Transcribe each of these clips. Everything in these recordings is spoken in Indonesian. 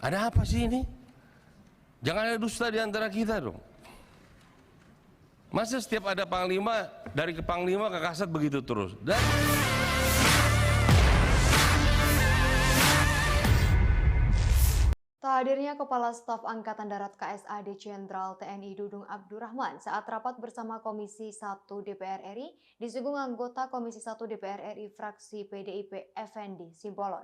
Ada apa sih ini? Jangan ada dusta di antara kita dong. Masa setiap ada panglima, dari ke panglima ke kasat begitu terus? Tak hadirnya Kepala Staf Angkatan Darat KSAD Jenderal TNI Dudung Abdurrahman saat rapat bersama Komisi 1 DPR RI disinggung anggota Komisi 1 DPR RI fraksi PDIP Effendi Simbolon.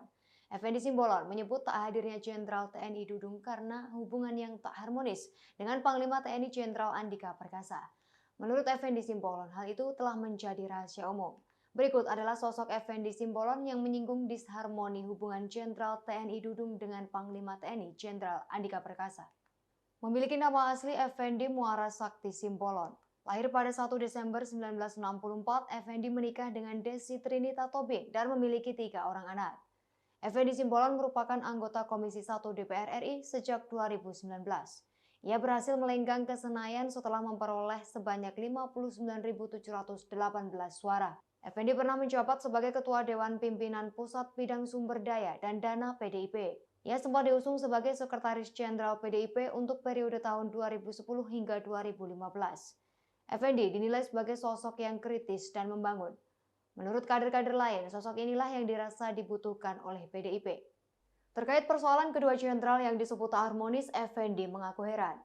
Effendi Simbolon menyebut tak hadirnya Jenderal TNI Dudung karena hubungan yang tak harmonis dengan Panglima TNI Jenderal Andika Perkasa. Menurut Effendi Simbolon, hal itu telah menjadi rahasia umum. Berikut adalah sosok Effendi Simbolon yang menyinggung disharmoni hubungan Jenderal TNI Dudung dengan Panglima TNI Jenderal Andika Perkasa. Memiliki nama asli Effendi Muara Sakti Simbolon. Lahir pada 1 Desember 1964, Effendi menikah dengan Desi Trinita Tobing dan memiliki 3 orang anak. Effendi Simbolon merupakan anggota Komisi 1 DPR RI sejak 2019. Ia berhasil melenggang ke Senayan setelah memperoleh sebanyak 59.718 suara. Effendi pernah menjabat sebagai Ketua Dewan Pimpinan Pusat Bidang Sumber Daya dan Dana PDIP. Ia sempat diusung sebagai Sekretaris Jenderal PDIP untuk periode tahun 2010 hingga 2015. Effendi dinilai sebagai sosok yang kritis dan membangun. Menurut kader-kader lain, sosok inilah yang dirasa dibutuhkan oleh PDIP. Terkait persoalan kedua jenderal yang disebut tak harmonis, Effendi mengaku heran.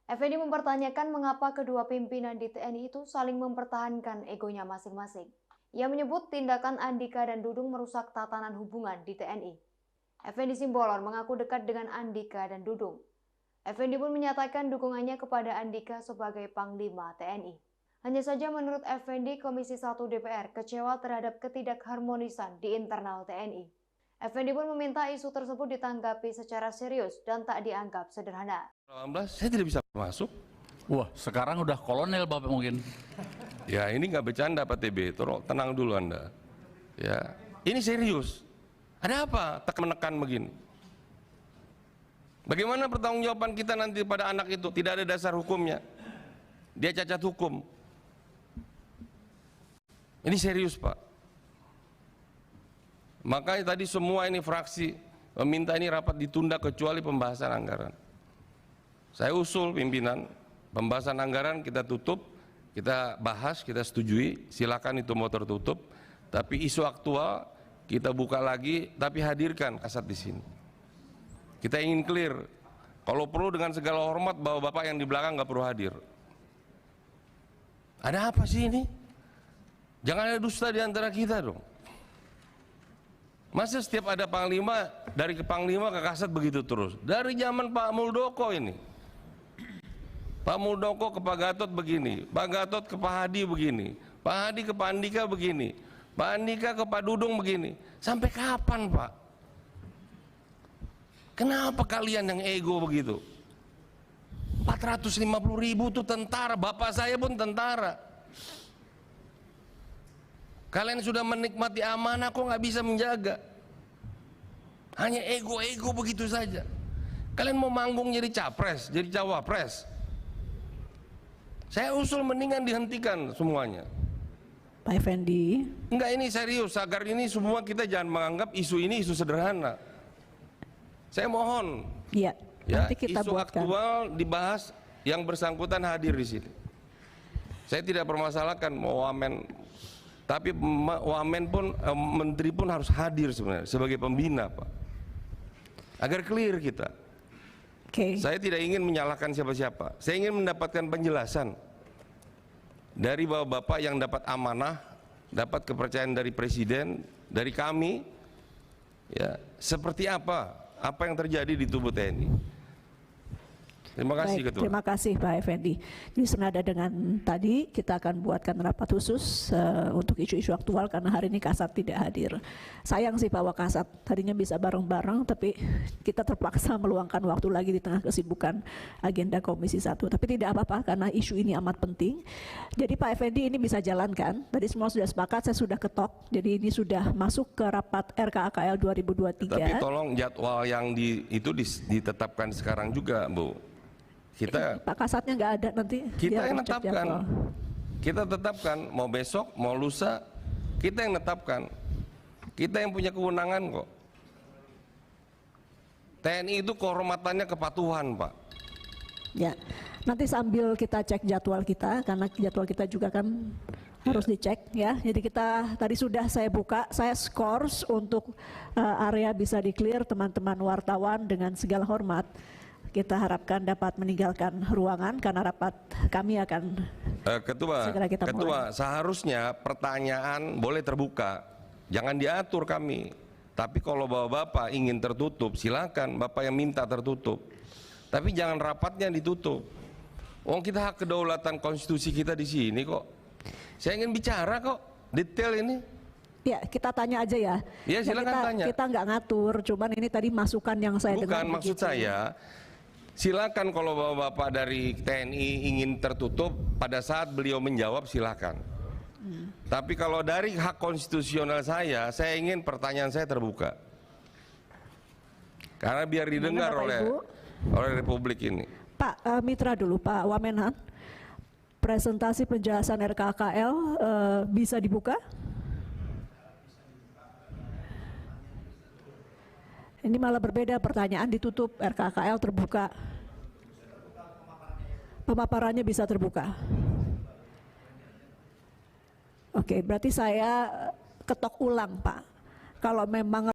Effendi mempertanyakan mengapa kedua pimpinan di TNI itu saling mempertahankan egonya masing-masing. Ia menyebut tindakan Andika dan Dudung merusak tatanan hubungan di TNI. Effendi Simbolon mengaku dekat dengan Andika dan Dudung. Effendi pun menyatakan dukungannya kepada Andika sebagai Panglima TNI. Hanya saja menurut Effendi, Komisi 1 DPR kecewa terhadap ketidakharmonisan di internal TNI. Effendi pun meminta isu tersebut ditanggapi secara serius dan tak dianggap sederhana. 18 saya tidak bisa masuk. Wah, sekarang udah kolonel Bapak mungkin. Ya ini nggak bercanda Pak TB, tenang dulu Anda. Ya, ini serius. Ada apa menekan begini? Bagaimana pertanggungjawaban kita nanti pada anak itu? Tidak ada dasar hukumnya. Dia cacat hukum. Ini serius Pak. Makanya tadi semua ini fraksi meminta ini rapat ditunda kecuali pembahasan anggaran. Saya usul pimpinan, pembahasan anggaran kita tutup, kita bahas, kita setujui, silakan itu mau tertutup. Tapi isu aktual kita buka lagi, tapi hadirkan kasat di sini. Kita ingin clear, kalau perlu dengan segala hormat bahwa Bapak yang di belakang nggak perlu hadir. Ada apa sih ini? Jangan ada dusta di antara kita dong. Masa setiap ada panglima, dari ke panglima ke kasat begitu terus? Dari zaman Pak Muldoko ini. Pak Muldoko ke Pak Gatot begini, Pak Gatot ke Pak Hadi begini, Pak Hadi ke Pak Andika begini, Pak Andika ke Pak Dudung begini. Sampai kapan Pak? Kenapa kalian yang ego begitu? 450.000 itu tentara, bapak saya pun tentara. Kalian sudah menikmati amanah kok nggak bisa menjaga? Hanya ego-ego begitu saja. Kalian mau manggung jadi capres, jadi cawapres. Saya usul mendingan dihentikan semuanya. Pak Effendi. Enggak, ini serius, agar ini semua kita jangan menganggap isu ini isu sederhana. Saya mohon, ya, nanti kita isu buatkan. aktual dibahas, yang bersangkutan hadir di sini. Saya tidak permasalahkan mau wamen, tapi wamen pun, menteri pun harus hadir sebenarnya sebagai pembina Pak. Agar clear kita. Saya tidak ingin menyalahkan siapa-siapa. Saya ingin mendapatkan penjelasan dari bapak-bapak yang dapat amanah, dapat kepercayaan dari presiden, dari kami, ya seperti apa yang terjadi di tubuh TNI. Terima kasih Baik, Ketua. terima kasih Pak Effendi. Jadi senada dengan tadi kita akan buatkan rapat khusus untuk isu-isu aktual karena hari ini Kasat tidak hadir. Sayang sih Pak Wakasat, tadinya bisa bareng-bareng tapi kita terpaksa meluangkan waktu lagi di tengah kesibukan agenda Komisi 1. Tapi tidak apa-apa karena isu ini amat penting. Jadi Pak Effendi ini bisa jalankan. Tadi semua sudah sepakat, saya sudah ketok. Jadi ini sudah masuk ke rapat RKAKL 2023. Tapi tolong jadwal yang itu ditetapkan sekarang juga Bu. Kita Pak Kasatnya nggak ada nanti. Kita yang menetapkan. Kita tetapkan mau besok, mau lusa, kita yang menetapkan. Kita yang punya kewenangan kok. TNI itu kehormatannya kepatuhan, Pak. Ya, nanti sambil kita cek jadwal kita, karena jadwal kita juga kan harus dicek ya. Jadi kita tadi sudah saya buka, saya skors untuk area bisa di-clear teman-teman wartawan dengan segala hormat. Kita harapkan dapat meninggalkan ruangan karena rapat kami akan segera kita mulai. Seharusnya pertanyaan boleh terbuka, jangan diatur kami. Tapi kalau bapak-bapak ingin tertutup, silakan bapak yang minta tertutup. Tapi jangan rapatnya ditutup. Wong kita hak kedaulatan konstitusi kita di sini kok. Saya ingin bicara kok, detail ini. Ya, kita tanya aja ya. Ya, silakan tanya. Kita nggak ngatur, cuman ini tadi masukan yang saya dengar. Bukan, maksud saya, silakan kalau bapak-bapak dari TNI ingin tertutup, pada saat beliau menjawab silakan. Tapi kalau dari hak konstitusional saya ingin pertanyaan saya terbuka. Karena biar didengar oleh Republik ini. Pak Mitra dulu, Pak Wamenhan, presentasi penjelasan RKKL bisa dibuka? Ini malah berbeda, pertanyaan ditutup, RKKL terbuka. Pemaparannya bisa terbuka. Oke, berarti saya ketok ulang, Pak. Kalau memang